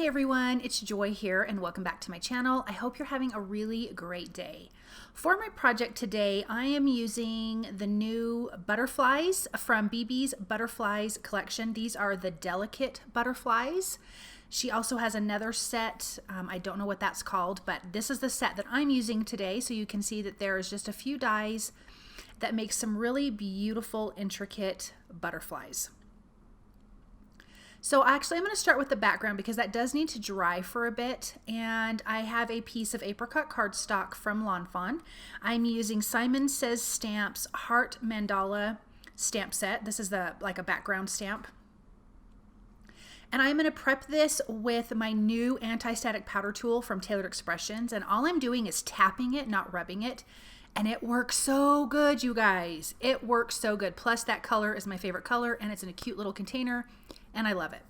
everyone, it's Joy here and welcome back to my channel. I hope you're having a really great day. For my project today, I am using the new butterflies from Bibi's Butterflies collection. These are the delicate butterflies. She also has another set, I don't know what that's called, but this is the set that I'm using today. So you can see that there is just a few dies that make some really beautiful, intricate butterflies. So actually I'm going to start with the background because that does need to dry for a bit, and I have a piece of apricot cardstock from Fawn. I'm using Simon Says Stamps Heart Mandala stamp set. This is like a background stamp. And I'm going to prep this with my new anti-static powder tool from Tailored Expressions, and all I'm doing is tapping it, not rubbing it. And it works so good, you guys. It works so good. Plus that color is my favorite color and it's in a cute little container and I love it.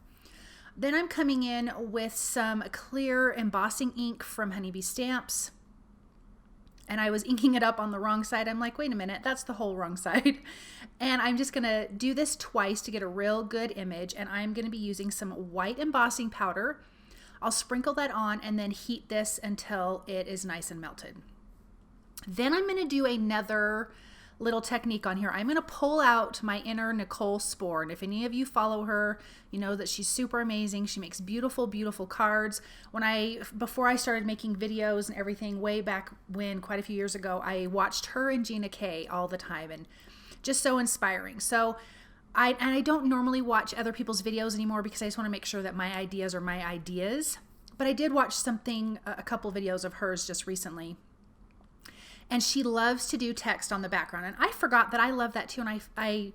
Then I'm coming in with some clear embossing ink from Honeybee Stamps. And I was inking it up on the wrong side. I'm like, wait a minute, that's the whole wrong side. And I'm just gonna do this twice to get a real good image. And I'm gonna be using some white embossing powder. I'll sprinkle that on and then heat this until it is nice and melted. Then I'm going to do another little technique on here. I'm going to pull out my inner Nicole Spore. And if any of you follow her, you know that she's super amazing. She makes beautiful, beautiful cards. Before I started making videos and everything way back when, quite a few years ago, I watched her and Gina K all the time and just so inspiring. So I don't normally watch other people's videos anymore because I just want to make sure that my ideas are my ideas. But I did watch a couple videos of hers just recently. And she loves to do text on the background. And I forgot that I love that too. And I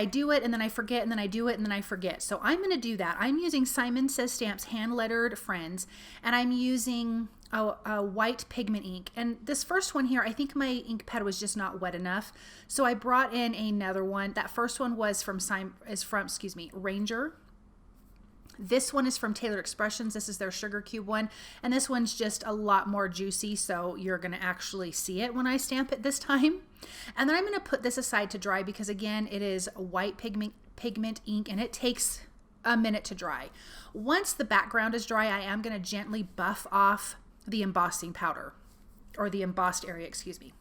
do it and then I forget and then I do it and then I forget. So I'm going to do that. I'm using Simon Says Stamps hand lettered Friends. And I'm using a white pigment ink. And this first one here, I think my ink pad was just not wet enough. So I brought in another one. That first one was from Ranger. This one is from Tailored Expressions. This is their sugar cube one. And this one's just a lot more juicy, so you're going to actually see it when I stamp it this time. And then I'm going to put this aside to dry because, again, it is white pigment ink and it takes a minute to dry. Once the background is dry, I am going to gently buff off the embossing powder, or the embossed area, excuse me.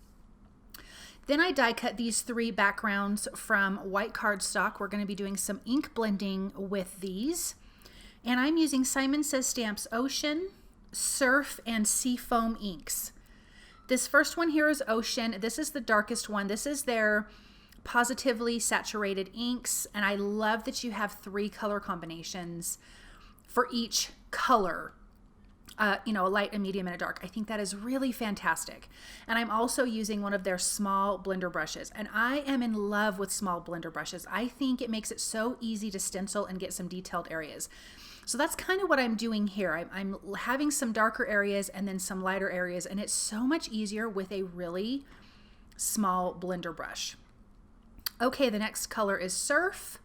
Then I die cut these three backgrounds from white cardstock. We're going to be doing some ink blending with these. And I'm using Simon Says Stamps Ocean, Surf, and SEAFOAM inks. This first one here is Ocean. This is the darkest one. This is their Pawsitively saturated inks. And I love that you have 3 color combinations for each color. A light, a medium, and a dark. I think that is really fantastic. And I'm also using one of their small blender brushes. And I am in love with small blender brushes. I think it makes it so easy to stencil and get some detailed areas. So that's kind of what I'm doing here. I'm having some darker areas and then some lighter areas, and it's so much easier with a really small blender brush. Okay, the next color is Surf.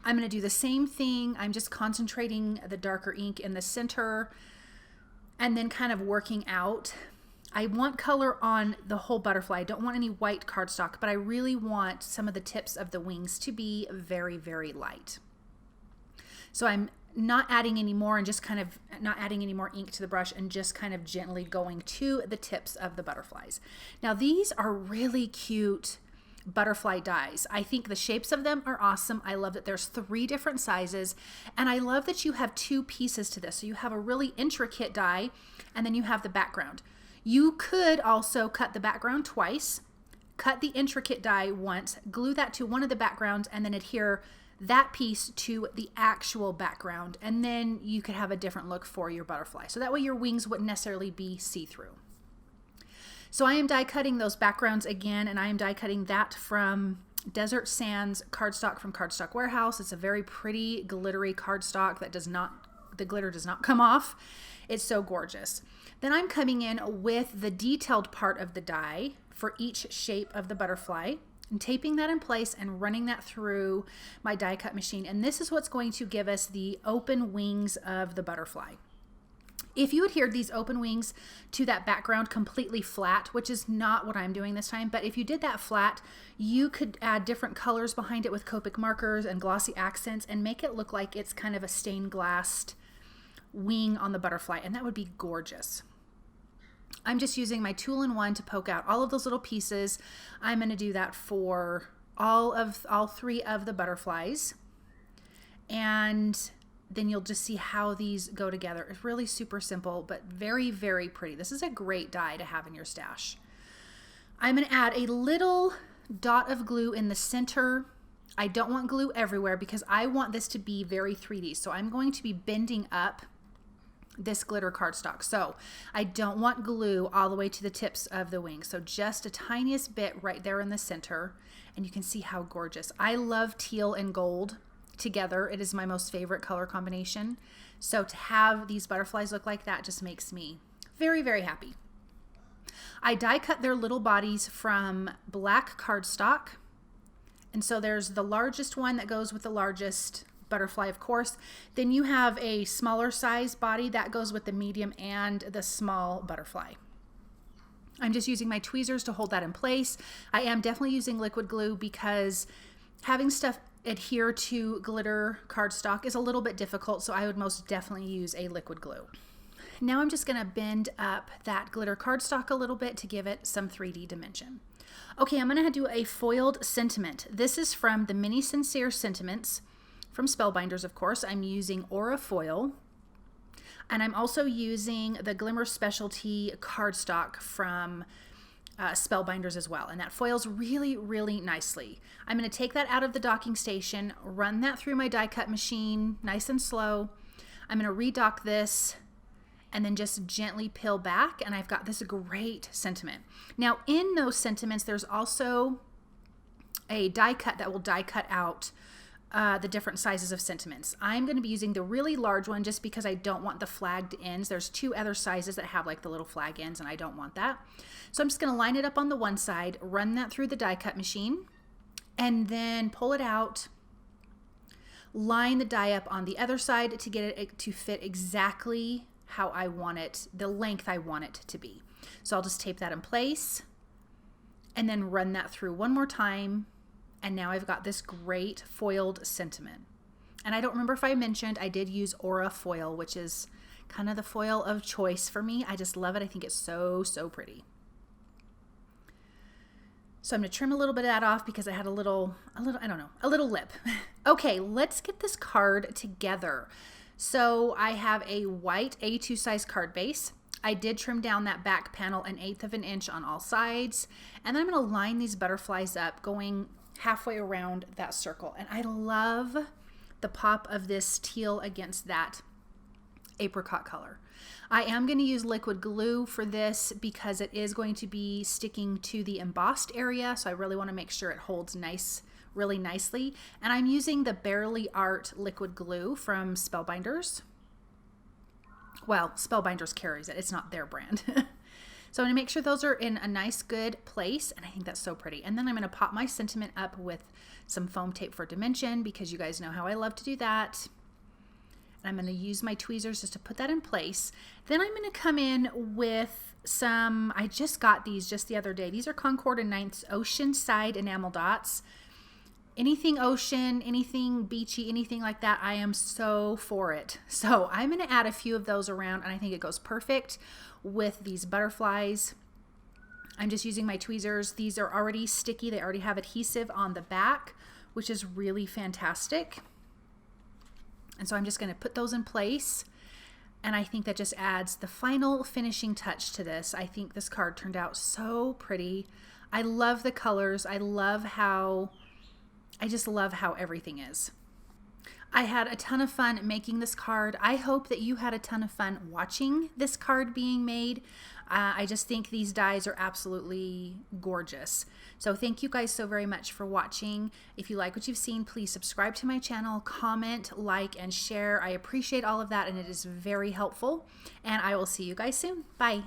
I'm going to do the same thing. I'm just concentrating the darker ink in the center and then kind of working out. I want color on the whole butterfly. I don't want any white cardstock, but I really want some of the tips of the wings to be very, very light. So I'm not adding any more and just kind of not adding any more ink to the brush and just kind of gently going to the tips of the butterflies. Now these are really cute butterfly dies. I think the shapes of them are awesome. I love that there's 3 different sizes, and I love that you have 2 pieces to this. So you have a really intricate die and then you have the background. You could also cut the background twice, cut the intricate die once, glue that to one of the backgrounds, and then adhere that piece to the actual background, and then you could have a different look for your butterfly. So that way your wings wouldn't necessarily be see-through. So I am die cutting those backgrounds again, and I am die cutting that from Desert Sands cardstock from Cardstock Warehouse. It's a very pretty glittery cardstock that the glitter does not come off. It's so gorgeous. Then I'm coming in with the detailed part of the die for each shape of the butterfly and taping that in place and running that through my die cut machine. And this is what's going to give us the open wings of the butterfly. If you adhered these open wings to that background completely flat, which is not what I'm doing this time, but if you did that flat, you could add different colors behind it with Copic markers and glossy accents and make it look like it's kind of a stained glass wing on the butterfly, and that would be gorgeous. I'm just using my tool-in-one to poke out all of those little pieces. I'm going to do that for all 3 of the butterflies, and then you'll just see how these go together. It's really super simple, but very, very pretty. This is a great die to have in your stash. I'm going to add a little dot of glue in the center. I don't want glue everywhere because I want this to be very 3D. So I'm going to be bending up this glitter cardstock. So I don't want glue all the way to the tips of the wings. So just a tiniest bit right there in the center. And you can see how gorgeous. I love teal and gold together. It is my most favorite color combination. So to have these butterflies look like that just makes me very, very happy. I die cut their little bodies from black cardstock. And so there's the largest one that goes with the largest butterfly, of course. Then you have a smaller size body that goes with the medium and the small butterfly. I'm just using my tweezers to hold that in place. I am definitely using liquid glue because having stuff adhere to glitter cardstock is a little bit difficult, so I would most definitely use a liquid glue. Now I'm just going to bend up that glitter cardstock a little bit to give it some 3D dimension. Okay, I'm going to do a foiled sentiment. This is from the Mini Sincere Sentiments from Spellbinders, of course. I'm using Aura Foil, and I'm also using the Glimmer Specialty cardstock from Spellbinders as well, and that foils really, really nicely. I'm going to take that out of the docking station, run that through my die cut machine nice and slow. I'm going to redock this and then just gently peel back, and I've got this great sentiment. Now in those sentiments, there's also a die cut that will die cut out the different sizes of sentiments. I'm going to be using the really large one just because I don't want the flagged ends. There's 2 other sizes that have like the little flag ends, and I don't want that. So I'm just going to line it up on the one side, run that through the die cut machine, and then pull it out, line the die up on the other side to get it to fit exactly how I want it, the length I want it to be. So I'll just tape that in place and then run that through one more time. And now I've got this great foiled sentiment. And I don't remember if I mentioned I did use Aura Foil, which is kind of the foil of choice for me. I just love it. I think it's so, so pretty. So I'm going to trim a little bit of that off because I had a little lip. Okay, let's get this card together. So I have a white A2 size card base. I did trim down that back panel 1/8 of an inch on all sides. And then I'm going to line these butterflies up going halfway around that circle. And I love the pop of this teal against that apricot color. I am going to use liquid glue for this because it is going to be sticking to the embossed area. So I really want to make sure it holds really nicely. And I'm using the Barely Art liquid glue from Spellbinders. Well, Spellbinders carries it. It's not their brand. So I'm going to make sure those are in a nice, good place. And I think that's so pretty. And then I'm going to pop my sentiment up with some foam tape for dimension because you guys know how I love to do that. And I'm going to use my tweezers just to put that in place. Then I'm going to come in with some, I just got these just the other day. These are Concord and Ninth's Oceanside enamel dots. Anything ocean, anything beachy, anything like that, I am so for it. So I'm going to add a few of those around, and I think it goes perfect with these butterflies. I'm just using my tweezers. These are already sticky. They already have adhesive on the back, which is really fantastic. And so I'm just going to put those in place. And I think that just adds the final finishing touch to this. I think this card turned out so pretty. I love the colors. I just love how everything is. I had a ton of fun making this card. I hope that you had a ton of fun watching this card being made. I just think these dies are absolutely gorgeous. So thank you guys so very much for watching. If you like what you've seen, please subscribe to my channel, comment, like, and share. I appreciate all of that, and it is very helpful. And I will see you guys soon. Bye.